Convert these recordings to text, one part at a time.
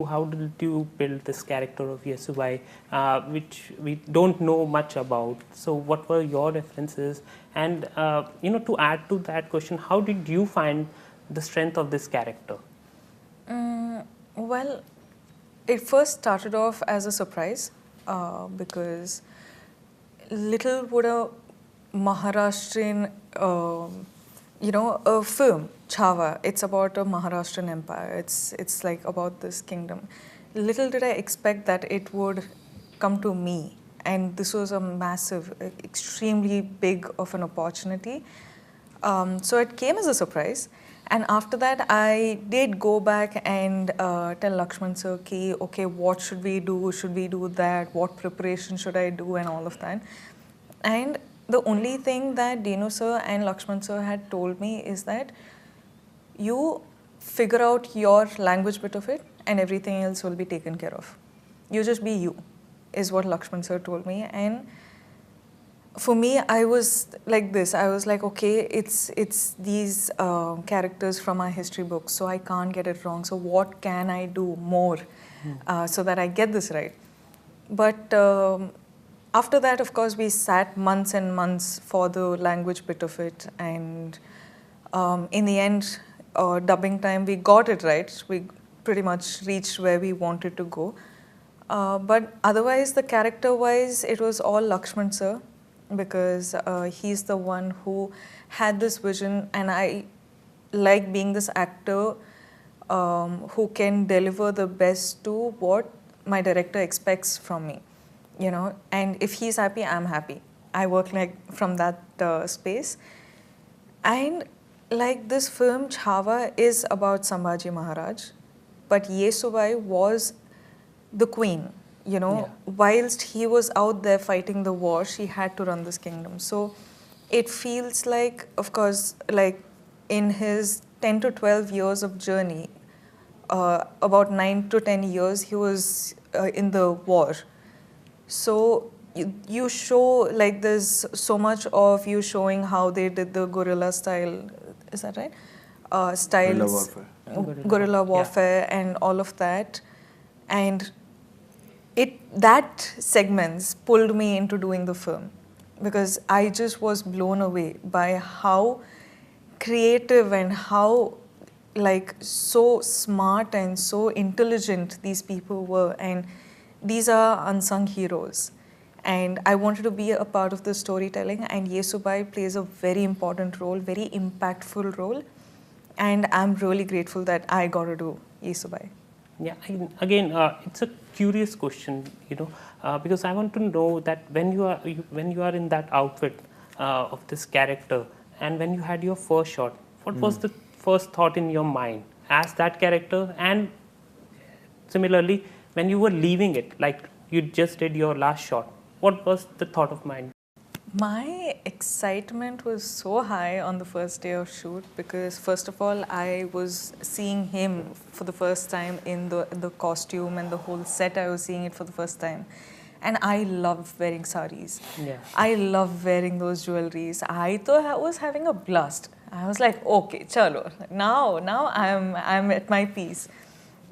How did you build this character of Yesubai, which we don't know much about? So, what were your references? And to add to that question, how did you find the strength of this character? Well, it first started off as a surprise because little would a Maharashtrian, a film, Chhaava. It's about a Maharashtrian empire. It's like about this kingdom. Little did I expect that it would come to me, and this was a massive, extremely big of an opportunity. So it came as a surprise. And after that, I did go back and tell Lakshman sir, okay, what should we do? Should we do that? What preparation should I do? And all of that. And the only thing that Dino sir and Lakshman sir had told me is that you figure out your language bit of it and everything else will be taken care of. You just be you, is what Lakshman sir told me. And for me, I was like this. I was like, okay, it's these characters from our history books, so I can't get it wrong. So what can I do more so that I get this right? But after that, of course, we sat months and months for the language bit of it. And in the end, dubbing time, we got it right. We pretty much reached where we wanted to go. But otherwise, the character-wise, it was all Lakshman sir, because he's the one who had this vision, and I like being this actor who can deliver the best to what my director expects from me, and if he's happy, I'm happy. I work like from that space. And like this film Chhaava is about Sambhaji Maharaj, but Yesubai was the queen. Whilst he was out there fighting the war, she had to run this kingdom. So it feels like, of course, like in his 10 to 12 years of journey, about 9 to 10 years, he was in the war. So you show, like there's so much of you showing how they did the guerrilla style, is that right? Styles, guerrilla warfare and all of that. And that segments pulled me into doing the film, because I just was blown away by how creative and how like so smart and so intelligent these people were. And these are unsung heroes. And I wanted to be a part of the storytelling, and Yesubai plays a very important role, very impactful role. And I'm really grateful that I got to do Yesubai. Yeah, again, it's a curious question, because I want to know that when you are in that outfit of this character, and when you had your first shot, what was the first thought in your mind as that character? And similarly, when you were leaving it, like you just did your last shot, what was the thought of mind? My excitement was so high on the first day of shoot, because first of all, I was seeing him for the first time in the costume and the whole set. I was seeing it for the first time. And I love wearing saris. Yeah. I love wearing those jewelries. I thought I was having a blast. I was like, okay, chalo, now I'm at my peace.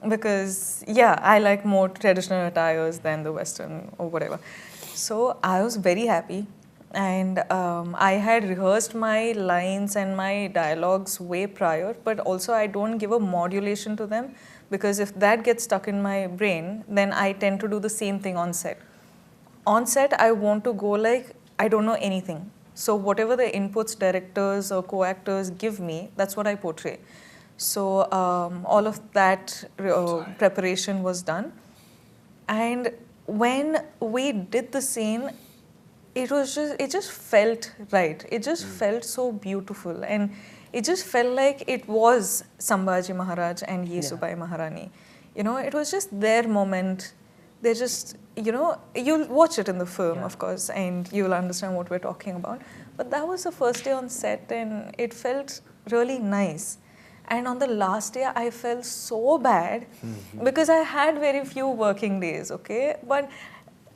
Because yeah, I like more traditional attires than the Western or whatever. So I was very happy. And I had rehearsed my lines and my dialogues way prior, but also I don't give a modulation to them, because if that gets stuck in my brain, then I tend to do the same thing on set. On set, I want to go like, I don't know anything. So whatever the inputs directors or co-actors give me, that's what I portray. So all of that preparation was done. And when we did the scene, it just felt right. It just felt so beautiful, and it just felt like it was Sambhaji Maharaj and Yesubai Maharani. It was just their moment. They just, you'll watch it in the film, of course, and you'll understand what we're talking about. But that was the first day on set, and it felt really nice. And on the last day, I felt so bad because I had very few working days, okay? But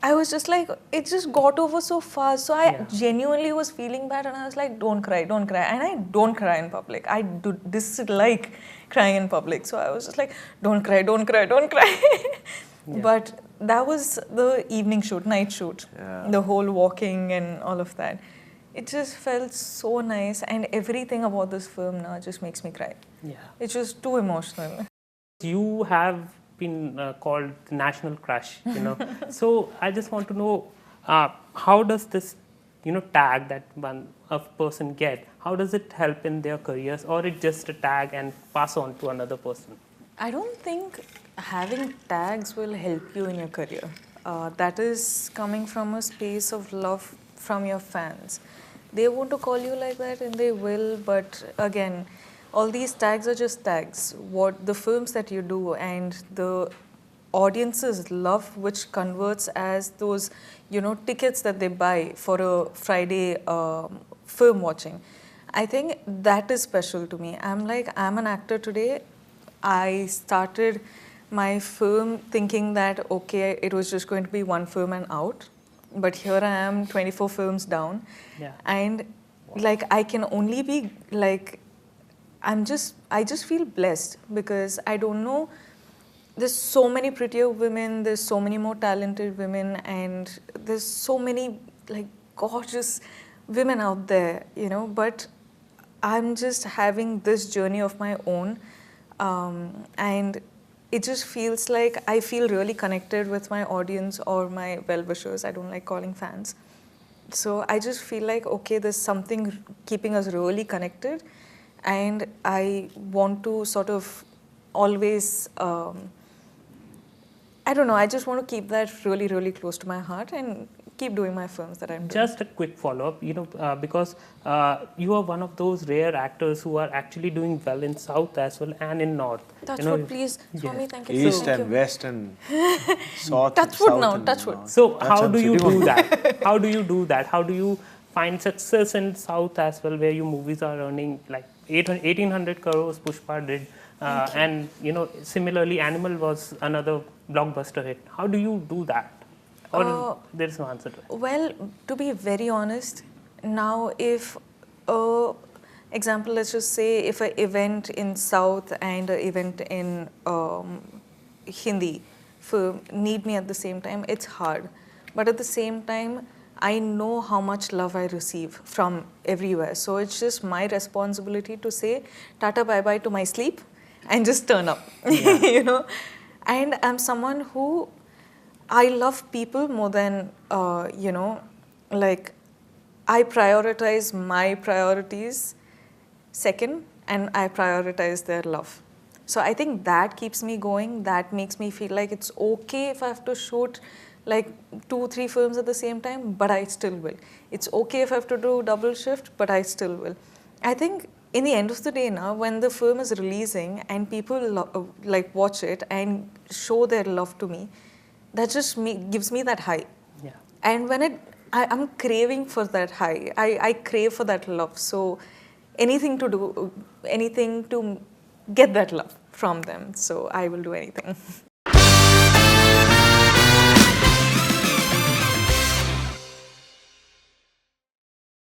I was just like, it just got over so fast. So I genuinely was feeling bad, and I was like, don't cry, don't cry. And I don't cry in public. I do dislike crying in public. So I was just like, don't cry, don't cry, don't cry. But that was the evening shoot, night shoot, the whole walking and all of that. It just felt so nice, and everything about this film now just makes me cry. Yeah. It's just too emotional. You have been called the national crush, you know. So I just want to know, how does this, you know, tag that a person get, how does it help in their careers, or it just a tag and pass on to another person? I don't think having tags will help you in your career. That is coming from a space of love from your fans. They want to call you like that, and they will, but again, all these tags are just tags. What the films that you do and the audience's love, which converts as those, you know, tickets that they buy for a Friday film watching. I think that is special to me. I'm an actor today. I started my film thinking that, okay, it was just going to be one film and out. But here I am, 24 films down. Yeah. And like, I can only be like, I just feel blessed, because I don't know, there's so many prettier women, there's so many more talented women, and there's so many like gorgeous women out there, you know, but I'm just having this journey of my own, and it just feels like I feel really connected with my audience or my well-wishers. I don't like calling fans. So I just feel like, okay, there's something keeping us really connected, and I want to sort of always, I don't know, I just want to keep that really, really close to my heart and keep doing my films that I'm doing. Just a quick follow-up, you know, because you are one of those rare actors who are actually doing well in South as well and in North. Touch you know, wood, please. Swami, thank you. East and West and South. Touch wood now, touch wood. So how do you do that? How do you do that? How do you find success in South as well, where your movies are earning like 1,800 crores Pushpa did, and you know, similarly Animal was another blockbuster hit. How do you do that? Or there's no answer to it? Well, to be very honest, now if, example, let's just say if an event in South and an event in Hindi film need me at the same time, it's hard. But at the same time, I know how much love I receive from everywhere. So it's just my responsibility to say tata bye-bye to my sleep and just turn up, you know. And I'm someone who, I love people more than, you know, like I prioritize my priorities second, and I prioritize their love. So I think that keeps me going. That makes me feel like it's okay if I have to shoot like 2-3 films at the same time, but I still will. It's okay if I have to do double shift, but I still will. I think in the end of the day now, when the film is releasing and people like watch it and show their love to me, that just gives me that high. Yeah. And when I'm craving for that high. I crave for that love. So anything to get that love from them. So I will do anything.